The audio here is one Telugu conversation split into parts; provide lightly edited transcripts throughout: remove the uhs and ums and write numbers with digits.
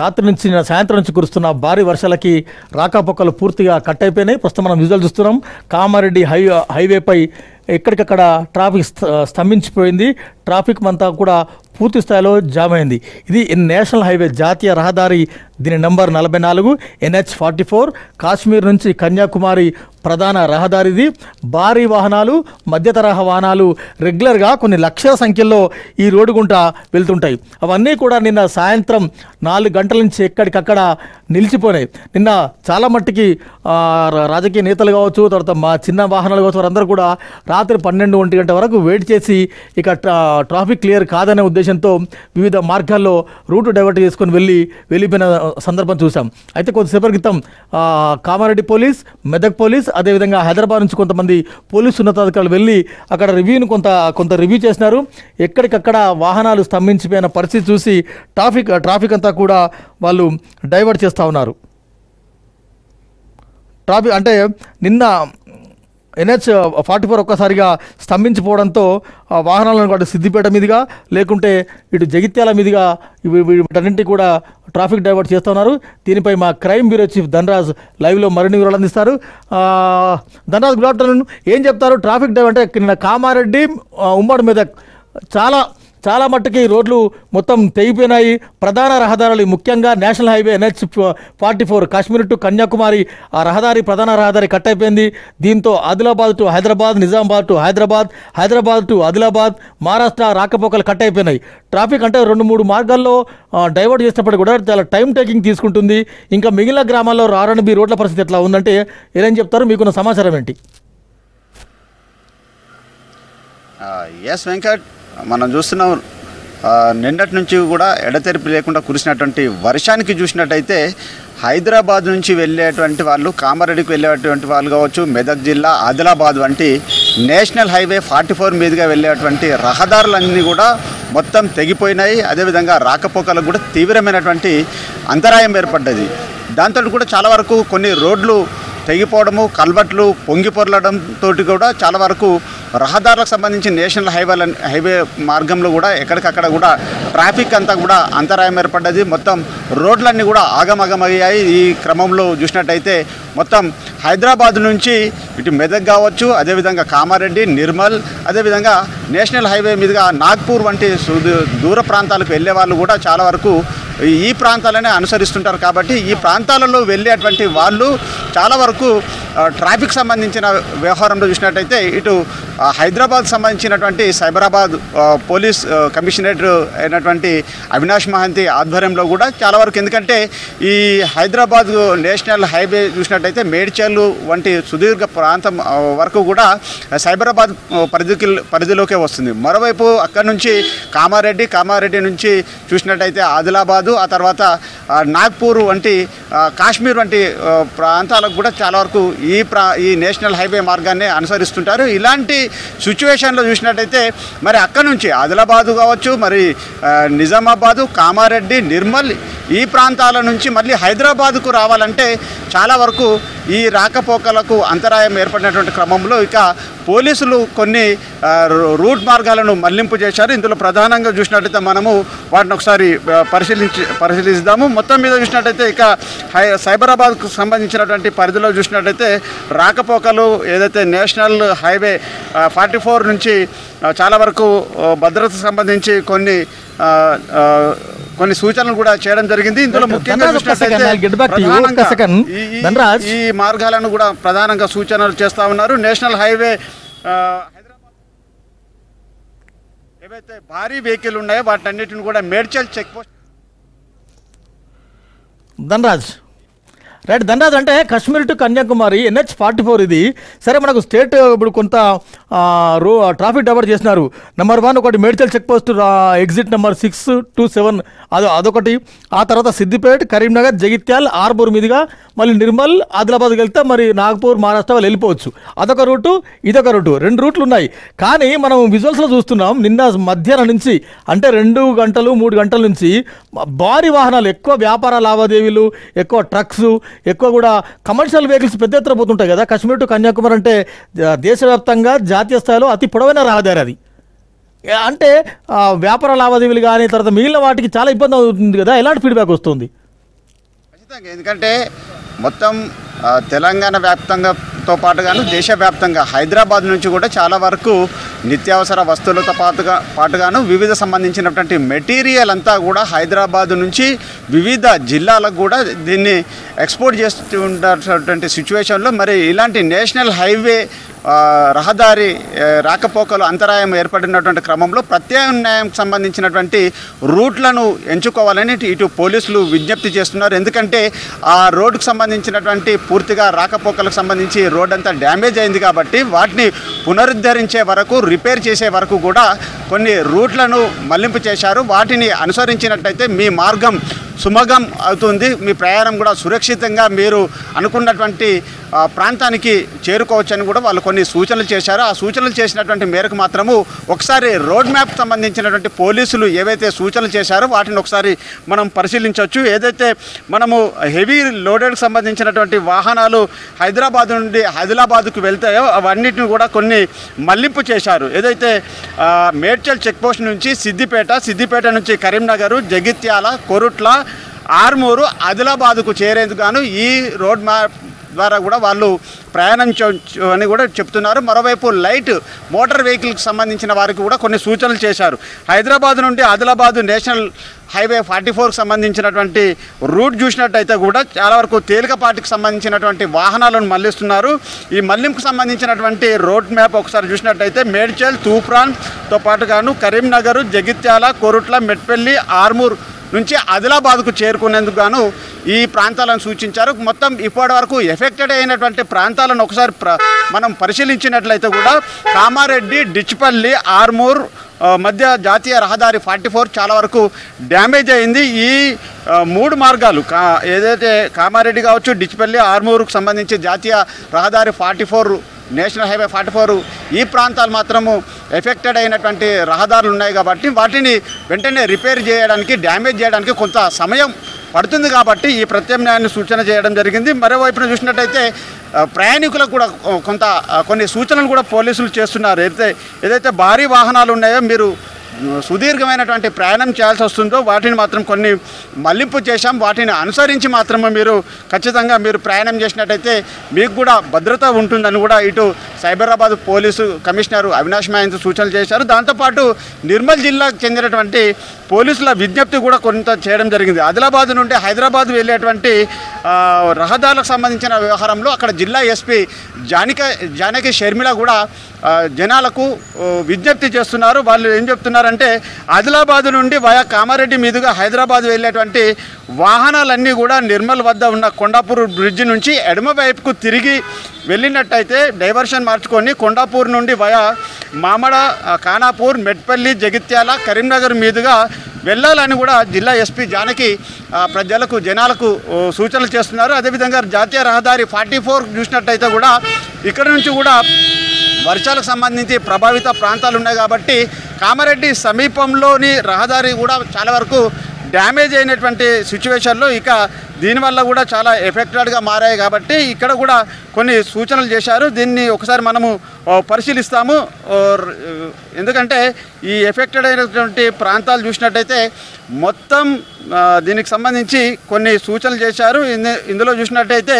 రాత్రి నుంచి సాయంత్రం నుంచి కురుస్తున్న భారీ వర్షాలకి రాకపోకలు పూర్తిగా కట్ అయిపోయినాయి. ప్రస్తుతం మనం విజువల్ చూస్తున్నాం. కామారెడ్డి హైవేపై ఎక్కడికక్కడ ట్రాఫిక్ స్తంభించిపోయింది. ట్రాఫిక్ అంతా కూడా పూర్తి స్థాయిలో జామ్ అయింది. ఇది నేషనల్ హైవే, జాతీయ రహదారి, దీని నంబర్ 44 NH44 కాశ్మీర్ నుంచి కన్యాకుమారి ప్రధాన రహదారిది. భారీ వాహనాలు, మధ్యతరహా వాహనాలు రెగ్యులర్గా కొన్ని లక్షల సంఖ్యలో ఈ రోడ్డు గుంట వెళ్తుంటాయి. అవన్నీ కూడా నిన్న సాయంత్రం 4 గంటల నుంచి ఎక్కడికక్కడ నిలిచిపోయినాయి. నిన్న చాలా మట్టికి రాజకీయ నేతలు కావచ్చు, తర్వాత మా చిన్న వాహనాలు కావచ్చు, వారందరూ కూడా రాత్రి 12-1 గంట వరకు వెయిట్ చేసి ఇక ట్రాఫిక్ క్లియర్ కాదనే ఉద్దేశంతో వివిధ మార్గాల్లో రూట్ డైవర్ట్ చేసుకొని వెళ్ళిపోయిన సందర్భం చూసాం. అయితే కొద్దిసేపటి క్రితం కామారెడ్డి పోలీస్, మెదక్ పోలీస్, అదేవిధంగా హైదరాబాద్ నుంచి కొంతమంది పోలీసు ఉన్నతాధికారులు వెళ్ళి అక్కడ రివ్యూను కొంత రివ్యూ చేసినారు. ఎక్కడికక్కడ వాహనాలు స్తంభించిపోయిన పరిస్థితి చూసి ట్రాఫిక్ అంతా కూడా వాళ్ళు డైవర్ట్ చేస్తూ ఉన్నారు. ట్రాఫిక్ అంటే నిన్న NH44 ఒక్కసారిగా స్తంభించిపోవడంతో వాహనాలను కూడా సిద్దిపేట మీదుగా, లేకుంటే ఇటు జగిత్యాల మీదుగా వీటన్నింటి కూడా ట్రాఫిక్ డైవర్ట్ చేస్తున్నారు. దీనిపై మా క్రైమ్ బ్యూరో చీఫ్ ధనరాజ్ లైవ్లో మరిన్ని వివరాలు అందిస్తారు. Dhanraj, good afternoon. ఏం చెప్తారు? ట్రాఫిక్ డైవర్ట్ అంటే నిన్న కామారెడ్డి, ఉమ్మడి మెదక్ చాలా మట్టుకి రోడ్లు మొత్తం తెగిపోయినాయి. ప్రధాన రహదారులు, ముఖ్యంగా national highway NH44 Kashmir to Kanyakumari ఆ రహదారి, ప్రధాన రహదారి కట్ అయిపోయింది. దీంతో Adilabad to Hyderabad, Nizamabad to Hyderabad to Adilabad, Maharashtra రాకపోకలు కట్ అయిపోయినాయి. ట్రాఫిక్ అంటే 2-3 మార్గాల్లో డైవర్ట్ చేసినప్పుడు కూడా చాలా టైం టేకింగ్ తీసుకుంటుంది. ఇంకా మిగిలిన గ్రామాల్లో R&B రోడ్ల పరిస్థితి ఎట్లా ఉందంటే ఏం చెప్తారు? మీకున్న సమాచారం ఏంటి? ఎస్ వెంకట్, మనం చూస్తున్నాం నిన్నటి నుంచి కూడా ఎడతెరిపి లేకుండా కురిసినటువంటి వర్షానికి చూసినట్టయితే హైదరాబాద్ నుంచి వెళ్ళేటువంటి వాళ్ళు, కామారెడ్డికి వెళ్ళేటువంటి వాళ్ళు కావచ్చు, మెదక్ జిల్లా ఆదిలాబాద్ వంటి నేషనల్ హైవే 44 మీదుగా వెళ్ళేటువంటి రహదారులన్నీ కూడా మొత్తం తెగిపోయినాయి. అదేవిధంగా రాకపోకలకు కూడా తీవ్రమైనటువంటి అంతరాయం ఏర్పడ్డది. దాంతో కూడా చాలా వరకు కొన్ని రోడ్లు తెగిపోవడము, కల్వర్ట్లు పొంగి పొరలడంతో కూడా చాలా వరకు రహదారులకు సంబంధించి నేషనల్ హైవే మార్గంలో కూడా ఎక్కడికక్కడ కూడా ట్రాఫిక్ అంతా కూడా అంతరాయం ఏర్పడ్డది. మొత్తం రోడ్లన్నీ కూడా ఆగమగమయ్యాయి. ఈ క్రమంలో చూసినట్టయితే మొత్తం హైదరాబాద్ నుంచి ఇటు మెదక్ కావచ్చు, అదేవిధంగా కామారెడ్డి, నిర్మల్, అదేవిధంగా నేషనల్ హైవే మీదుగా నాగ్పూర్ వంటి దూర ప్రాంతాలకు వెళ్ళే వాళ్ళు కూడా చాలా వరకు ఈ ప్రాంతాలనే అనుసరిస్తుంటారు. కాబట్టి ఈ ప్రాంతాలలో వెళ్ళేటువంటి వాళ్ళు చాలా వరకు ట్రాఫిక్ సంబంధించిన వ్యవహారంలో చూసినట్టయితే ఇటు హైదరాబాద్ సంబంధించినటువంటి సైబరాబాద్ పోలీస్ కమిషనరేట్ అయినటువంటి అవినాష్ మహంతి ఆధ్వర్యంలో కూడా చాలా వరకు, ఎందుకంటే ఈ హైదరాబాద్ నేషనల్ హైవే చూసినట్టయితే మేడ్చల్ వంటి సుదీర్ఘ ప్రాంతం వరకు కూడా సైబరాబాద్ పరిధిలోకే వస్తుంది. మరోవైపు అక్కడి నుంచి కామారెడ్డి నుంచి చూసినట్టయితే ఆదిలాబాదు, ఆ తర్వాత నాగ్పూర్ వంటి కాశ్మీర్ వంటి ప్రాంతాలకు కూడా చాలా వరకు ఈ నేషనల్ హైవే మార్గాన్ని అనుసరిస్తుంటారు. ఇలాంటి సిచ్యువేషన్లో చూసినట్టయితే మరి అక్కడ నుంచి ఆదిలాబాదు కావచ్చు, మరి నిజామాబాదు, కామారెడ్డి, నిర్మల్ ఈ ప్రాంతాల నుంచి మళ్ళీ హైదరాబాదుకు రావాలంటే చాలా వరకు ఈ రాకపోకలకు అంతరాయం ఏర్పడినటువంటి క్రమంలో ఇక పోలీసులు కొన్ని రూట్ మార్గాలను మళ్లింపు చేశారు. ఇందులో ప్రధానంగా చూసినట్టయితే మనము వాటిని ఒకసారి పరిశీలిద్దాము. మొత్తం మీద చూసినట్టయితే ఇక సైబరాబాద్కు సంబంధించినటువంటి పరిధిలో చూసినట్టయితే రాకపోకలు ఏదైతే నేషనల్ హైవే 44 నుంచి చాలా వరకు భద్రతకు సంబంధించి కొన్ని సూచనలు కూడా చేయడం జరిగింది. ఇందులో ముఖ్యంగా ఈ మార్గాలను కూడా ప్రధానంగా సూచనలు చేస్తా ఉన్నారు. నేషనల్ హైవే హైదరాబాద్ ఏవైతే భారీ వెహికల్ ఉన్నాయో వాటన్నిటిని కూడా మేడ్చల్ చెక్ పోస్ట్. ధనరాజ్, అంటే కాశ్మీర్ టు కన్యాకుమారి NH44 ఇది. సరే, మనకు స్టేట్ ఇప్పుడు కొంత ట్రాఫిక్ డైవర్ట్ చేసినారు. నెంబర్ 1 ఒకటి Medchal check post exit number 6 to 7 అదొకటి. ఆ తర్వాత సిద్దిపేట, కరీంనగర్, జగిత్యాల్, ఆర్మూర్ మీదుగా మళ్ళీ నిర్మల్, ఆదిలాబాద్కి వెళ్తే మరి నాగపూర్, మహారాష్ట్ర వాళ్ళు వెళ్ళిపోవచ్చు. అదొక రూటు, ఇదొక రూటు, 2 రూట్లు ఉన్నాయి. కానీ మనం విజువల్స్లో చూస్తున్నాం నిన్న మధ్యాహ్నం నుంచి, అంటే 2 గంటలు 3 గంటల నుంచి భారీ వాహనాలు, ఎక్కువ వ్యాపార లావాదేవీలు, ఎక్కువ ట్రక్స్, ఎక్కువ కూడా కమర్షియల్ వెహికల్స్ పెద్ద ఎత్తున పోతుంటాయి కదా. కాశ్మీర్ టు కన్యాకుమారి అంటే దేశవ్యాప్తంగా జాతీయ స్థాయిలో అతి పొడవైన రహదారి అది. అంటే వ్యాపార లావాదేవీలు కానీ తర్వాత మిగిలిన వాటికి చాలా ఇబ్బంది అవుతుంది కదా. ఎలాంటి ఫీడ్బ్యాక్ వస్తుంది? ఖచ్చితంగా, ఎందుకంటే మొత్తం తెలంగాణ వ్యాప్తంగాతో పాటుగాను దేశవ్యాప్తంగా హైదరాబాద్ నుంచి కూడా చాలా వరకు నిత్యావసర వస్తువులతో పాటుగాను వివిధ సంబంధించినటువంటి మెటీరియల్ అంతా కూడా హైదరాబాద్ నుంచి వివిధ జిల్లాలకు కూడా దీన్ని ఎక్స్పోర్ట్ చేస్తూ ఉన్నటువంటి సిచ్యువేషన్లో మరి ఇలాంటి నేషనల్ హైవే రహదారి రాకపోకలు అంతరాయం ఏర్పడినటువంటి క్రమంలో ప్రత్యామ్నాయంకి సంబంధించినటువంటి రూట్లను ఎంచుకోవాలని ఇటు పోలీసులు విజ్ఞప్తి చేస్తున్నారు. ఎందుకంటే ఆ రోడ్డుకు సంబంధించినటువంటి పూర్తిగా రాకపోకలకు సంబంధించి రోడ్ అంతా డ్యామేజ్ అయింది కాబట్టి వాటిని పునరుద్ధరించే వరకు, రిపేర్ చేసే వరకు కూడా కొన్ని రూట్లను మళ్లింపు చేశారు. వాటిని అనుసరించినట్టయితే మీ మార్గం సుమగం అవుతుంది, మీ ప్రయాణం కూడా సురక్షితంగా మీరు అనుకున్నటువంటి ప్రాంతానికి చేరుకోవచ్చని కూడా వాళ్ళు కొన్ని సూచనలు చేశారు. ఆ సూచనలు చేసినటువంటి మేరకు మాత్రము ఒకసారి రోడ్ మ్యాప్ సంబంధించినటువంటి పోలీసులు ఏవైతే సూచనలు చేశారో వాటిని ఒకసారి మనం పరిశీలించవచ్చు. ఏదైతే మనము హెవీ లోడెడ్కి సంబంధించినటువంటి వాహనాలు హైదరాబాద్ నుండి ఆదిలాబాద్కు వెళ్తాయో అవన్నిటిని కూడా కొన్ని మళ్లింపు చేశారు. ఏదైతే మేడ్చల్ చెక్పోస్ట్ నుంచి సిద్దిపేట నుంచి కరీంనగర్, జగిత్యాల, కొరుట్ల, ఆర్మూరు, ఆదిలాబాద్కు చేరేందుకు గాను ఈ రోడ్ మ్యాప్ ద్వారా కూడా వాళ్ళు ప్రయాణించవచ్చు అని కూడా చెప్తున్నారు. మరోవైపు లైట్ మోటార్ వెహికల్కి సంబంధించిన వారికి కూడా కొన్ని సూచనలు చేశారు. హైదరాబాద్ నుండి ఆదిలాబాద్ నేషనల్ హైవే 44కి సంబంధించినటువంటి రూట్ చూసినట్టయితే కూడా చాలా వరకు తేలికపాటికి సంబంధించినటువంటి వాహనాలను మళ్లిస్తున్నారు. ఈ మళ్లింపుకు సంబంధించినటువంటి రోడ్ మ్యాప్ ఒకసారి చూసినట్టయితే మేడ్చల్, తూప్రాన్తో పాటుగాను కరీంనగర్, జగిత్యాల, కొరుట్ల, మెట్పల్లి, ఆర్మూర్ నుంచి ఆదిలాబాద్కు చేరుకునేందుకు గాను ఈ ప్రాంతాలను సూచించారు. మొత్తం ఇప్పటి వరకు ఎఫెక్టెడ్ అయినటువంటి ప్రాంతాలను ఒకసారి మనం పరిశీలించినట్లయితే కూడా కామారెడ్డి, డిచ్పల్లి, ఆర్మూర్ మధ్య జాతీయ రహదారి 44 చాలా వరకు డ్యామేజ్ అయింది. ఈ 3 మార్గాలు ఏదైతే కామారెడ్డి కావచ్చు, డిచ్పల్లి, ఆర్మూరుకు సంబంధించి జాతీయ రహదారి 44 నేషనల్ హైవే 44 ఈ ప్రాంతాలు మాత్రము ఎఫెక్టెడ్ అయినటువంటి రహదారులు ఉన్నాయి కాబట్టి వాటిని వెంటనే రిపేర్ చేయడానికి, డ్యామేజ్ చేయడానికి కొంత సమయం పడుతుంది కాబట్టి ఈ ప్రత్యామ్నాయాన్ని సూచన చేయడం జరిగింది. మరోవైపున చూసినట్టయితే ప్రయాణికులకు కూడా కొన్ని సూచనలు కూడా పోలీసులు చేస్తున్నారు. ఏదైతే భారీ వాహనాలు ఉన్నాయో మీరు సుదీర్ఘమైనటువంటి ప్రయాణం చేయాల్సి వస్తుందో వాటిని మాత్రం కొన్ని మళ్లింపు చేశాం. వాటిని అనుసరించి మాత్రమే మీరు ఖచ్చితంగా మీరు ప్రయాణం చేసినట్టయితే మీకు కూడా భద్రత ఉంటుందని కూడా ఇటు సైబరాబాద్ పోలీసు కమిషనర్ అవినాష్ మహంత్ సూచనలు చేశారు. దాంతోపాటు నిర్మల్ జిల్లాకు చెందినటువంటి పోలీసుల విజ్ఞప్తి కూడా కొంత చేయడం జరిగింది. ఆదిలాబాద్ నుండి హైదరాబాద్ వెళ్ళేటువంటి రహదారులకు సంబంధించిన వ్యవహారంలో అక్కడ జిల్లా ఎస్పీ జానకి షర్మిల కూడా జనాలకు విజ్ఞప్తి చేస్తున్నారు. వాళ్ళు ఏం చెప్తున్నారంటే ఆదిలాబాద్ నుండి వయా కామారెడ్డి మీదుగా హైదరాబాద్ వెళ్ళేటువంటి వాహనాలన్నీ కూడా నిర్మల్ వద్ద ఉన్న కొండాపూర్ బ్రిడ్జ్ నుంచి ఎడమ వైపుకు తిరిగి వెళ్ళినట్టయితే డైవర్షన్ మార్చుకొని కొండాపూర్ నుండి వయా మామడ, ఖానాపూర్, మెట్పల్లి, జగిత్యాల, కరీంనగర్ మీదుగా వెళ్ళాలని కూడా జిల్లా ఎస్పీ జానకి జనాలకు సూచనలు చేస్తున్నారు. అదేవిధంగా జాతీయ రహదారి 44 చూసినట్టయితే కూడా ఇక్కడ నుంచి కూడా వర్షాలకు సంబంధించి ప్రభావిత ప్రాంతాలు ఉన్నాయి కాబట్టి కామారెడ్డి సమీపంలోని రహదారి కూడా చాలా వరకు డ్యామేజ్ అయినటువంటి సిచ్యువేషన్లో ఇక దీనివల్ల కూడా చాలా ఎఫెక్టెడ్గా మారాయి కాబట్టి ఇక్కడ కూడా కొన్ని సూచనలు చేశారు. దీన్ని ఒకసారి మనము పరిశీలిస్తాము. ఎందుకంటే ఈ ఎఫెక్టెడ్ అయినటువంటి ప్రాంతాలు చూసినట్టయితే మొత్తం దీనికి సంబంధించి కొన్ని సూచనలు చేశారు. ఇందులో చూసినట్టయితే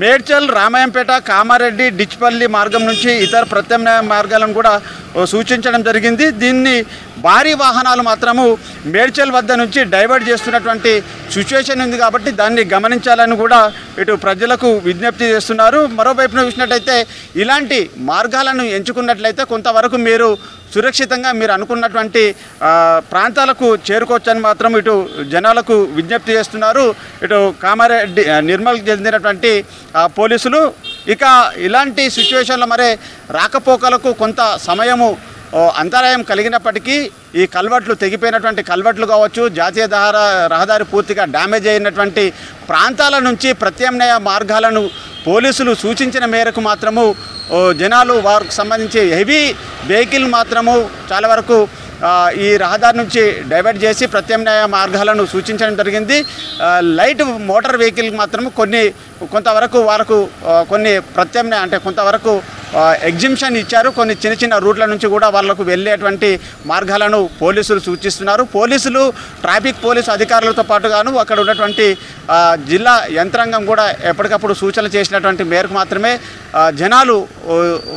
మేడ్చల్, రామాయంపేట, కామారెడ్డి, డిచ్పల్లి మార్గం నుంచి ఇతర ప్రత్యామ్నాయ మార్గాలను కూడా సూచించడం జరిగింది. దీన్ని భారీ వాహనాలు మాత్రము మేడ్చల్ వద్ద నుంచి డైవర్ట్ చేస్తున్నటువంటి సిచ్యువేషన్ ఉంది కాబట్టి దాన్ని గమనించాలని కూడా ఇటు ప్రజలకు విజ్ఞప్తి చేస్తున్నారు. మరోవైపున చూసినట్టయితే ఇలాంటి మార్గాలను ఎంచుకున్నట్లయితే కొంతవరకు మీరు సురక్షితంగా మీరు అనుకున్నటువంటి ప్రాంతాలకు చేరుకోవచ్చని మాత్రం ఇటు జనాలకు విజ్ఞప్తి చేస్తున్నారు ఇటు కామారెడ్డి నిర్మల్కి చెందినటువంటి పోలీసులు. ఇక ఇలాంటి సిచ్యువేషన్లో మరి రాకపోకలకు కొంత సమయము అంతరాయం కలిగినప్పటికీ ఈ కల్వర్ట్లు తెగిపోయినటువంటి కల్వర్ట్లు కావచ్చు, జాతీయ రహదారి పూర్తిగా డ్యామేజ్ అయినటువంటి ప్రాంతాల నుంచి ప్రత్యామ్నాయ మార్గాలను పోలీసులు సూచించిన మేరకు మాత్రము జనాలు వారికి సంబంధించి హెవీ వెహికల్ మాత్రము చాలా వరకు ఈ రహదారి నుంచి డైవర్ట్ చేసి ప్రత్యామ్నాయ మార్గాలను సూచించడం జరిగింది. లైట్ మోటార్ వెహికల్ మాత్రము కొంతవరకు వారికి కొన్ని ప్రత్యామ్నాయ అంటే కొంతవరకు ఎగ్జిబిషన్ ఇచ్చారు. కొన్ని చిన్న చిన్న రూట్ల నుంచి కూడా వాళ్ళకు వెళ్ళేటువంటి మార్గాలను పోలీసులు సూచిస్తున్నారు. పోలీసులు ట్రాఫిక్ పోలీసు అధికారులతో పాటుగాను అక్కడ ఉన్నటువంటి జిల్లా యంత్రాంగం కూడా ఎప్పటికప్పుడు సూచనలు చేసినటువంటి మేరకు మాత్రమే జనాలు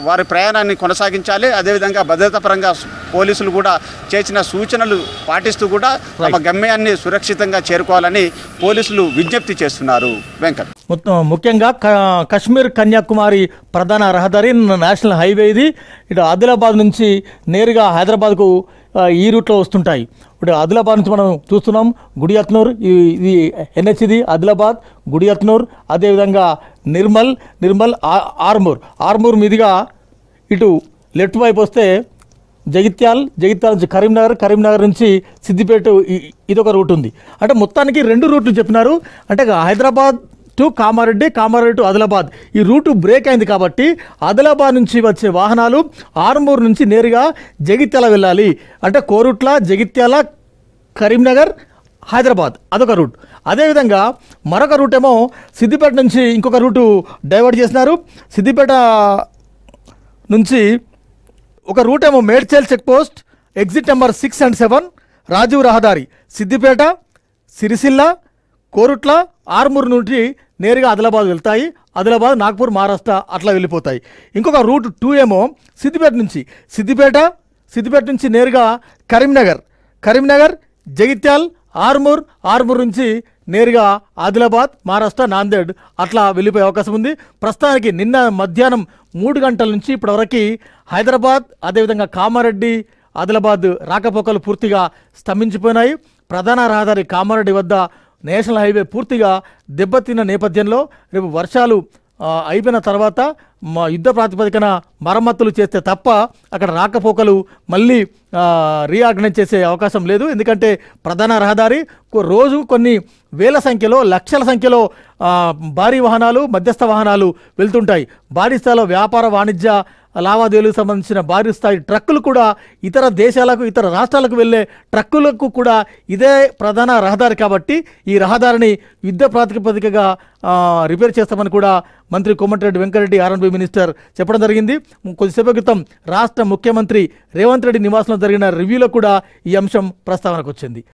వారి ప్రయాణాన్ని కొనసాగించాలి. అదేవిధంగా భద్రతా పరంగా పోలీసులు కూడా చేసిన సూచనలు పాటిస్తూ కూడా తమ గమ్యాన్ని సురక్షితంగా చేరుకోవాలని పోలీసులు విజ్ఞప్తి చేస్తున్నారు. వెంకట్, ముఖ్యంగా కశ్మీర్ కన్యాకుమారి ప్రధాన రహదారి నేషనల్ హైవే ఇది. ఇటు ఆదిలాబాద్ నుంచి నేరుగా హైదరాబాద్కు ఈ రూట్లో వస్తుంటాయి. ఇప్పుడు ఆదిలాబాద్ నుంచి మనం చూస్తున్నాం గుడియత్నూర్, ఇది ఎన్హెచ్, ఇది ఆదిలాబాద్ గుడియత్నూర్, అదేవిధంగా నిర్మల్ ఆర్మూర్ మీదుగా ఇటు లెఫ్ట్ వైపు వస్తే జగిత్యాల నుంచి కరీంనగర్ నుంచి సిద్దిపేట, ఇదొక రూట్ ఉంది. అంటే మొత్తానికి 2 రూట్లు చెప్పినారు. అంటే హైదరాబాద్ టు కామారెడ్డి టు ఆదిలాబాద్ ఈ రూటు బ్రేక్ అయింది కాబట్టి ఆదిలాబాద్ నుంచి వచ్చే వాహనాలు ఆర్మూర్ నుంచి నేరుగా జగిత్యాల వెళ్ళాలి. అంటే కోరుట్ల, జగిత్యాల, కరీంనగర్, హైదరాబాద్, అదొక రూట్. అదేవిధంగా మరొక రూట్ ఏమో సిద్దిపేట నుంచి ఇంకొక రూటు డైవర్ట్ చేసినారు. సిద్దిపేట నుంచి ఒక రూట్ ఏమో Medchal check post, exit number 6 and 7, Rajiv Rahadari, Siddipet, Sircilla, Korutla, Armoor నుండి నేరుగా ఆదిలాబాద్ వెళ్తాయి. ఆదిలాబాద్, నాగ్పూర్, మహారాష్ట్ర అట్లా వెళ్ళిపోతాయి. ఇంకొక రూట్ 2 ఏమో సిద్దిపేట నుంచి నేరుగా కరీంనగర్, జగిత్యాల్, ఆర్మూర్ నుంచి నేరుగా ఆదిలాబాద్, మహారాష్ట్ర, నాందేడ్ అట్లా వెళ్ళిపోయే అవకాశం ఉంది. ప్రస్తుతానికి నిన్న మధ్యాహ్నం 3 గంటల నుంచి ఇప్పటివరకు హైదరాబాద్, అదేవిధంగా కామారెడ్డి, ఆదిలాబాద్ రాకపోకలు పూర్తిగా స్తంభించిపోయినాయి. ప్రధాన రహదారి కామారెడ్డి వద్ద నేషనల్ హైవే పూర్తిగా దెబ్బతిన్న నేపథ్యంలో రేపు వర్షాలు అయిపోయిన తర్వాత యుద్ధ ప్రాతిపదికన మరమ్మతులు చేస్తే తప్ప అక్కడ రాకపోకలు మళ్ళీ రీఆర్గనైజ్ చేసే అవకాశం లేదు. ఎందుకంటే ప్రధాన రహదారి రోజు కొన్ని వేల సంఖ్యలో, లక్షల సంఖ్యలో భారీ వాహనాలు, మధ్యస్థ వాహనాలు వెళ్తుంటాయి. భారీ స్థాయిలో వ్యాపార వాణిజ్య లావాదేవీలకు సంబంధించిన భారీ స్థాయి ట్రక్కులు కూడా ఇతర దేశాలకు, ఇతర రాష్ట్రాలకు వెళ్ళే ట్రక్కులకు కూడా ఇదే ప్రధాన రహదారి కాబట్టి ఈ రహదారిని యుద్ధ ప్రాతిపదికగా రిపేర్ చేస్తామని కూడా మంత్రి కోమటిరెడ్డి వెంకటరెడ్డి, ఆర్ఎండ్బి మినిస్టర్ చెప్పడం జరిగింది. కొద్దిసేపు క్రితం రాష్ట్ర ముఖ్యమంత్రి రేవంత్ రెడ్డి నివాసంలో జరిగిన రివ్యూలో కూడా ఈ అంశం ప్రస్తావనకు వచ్చింది.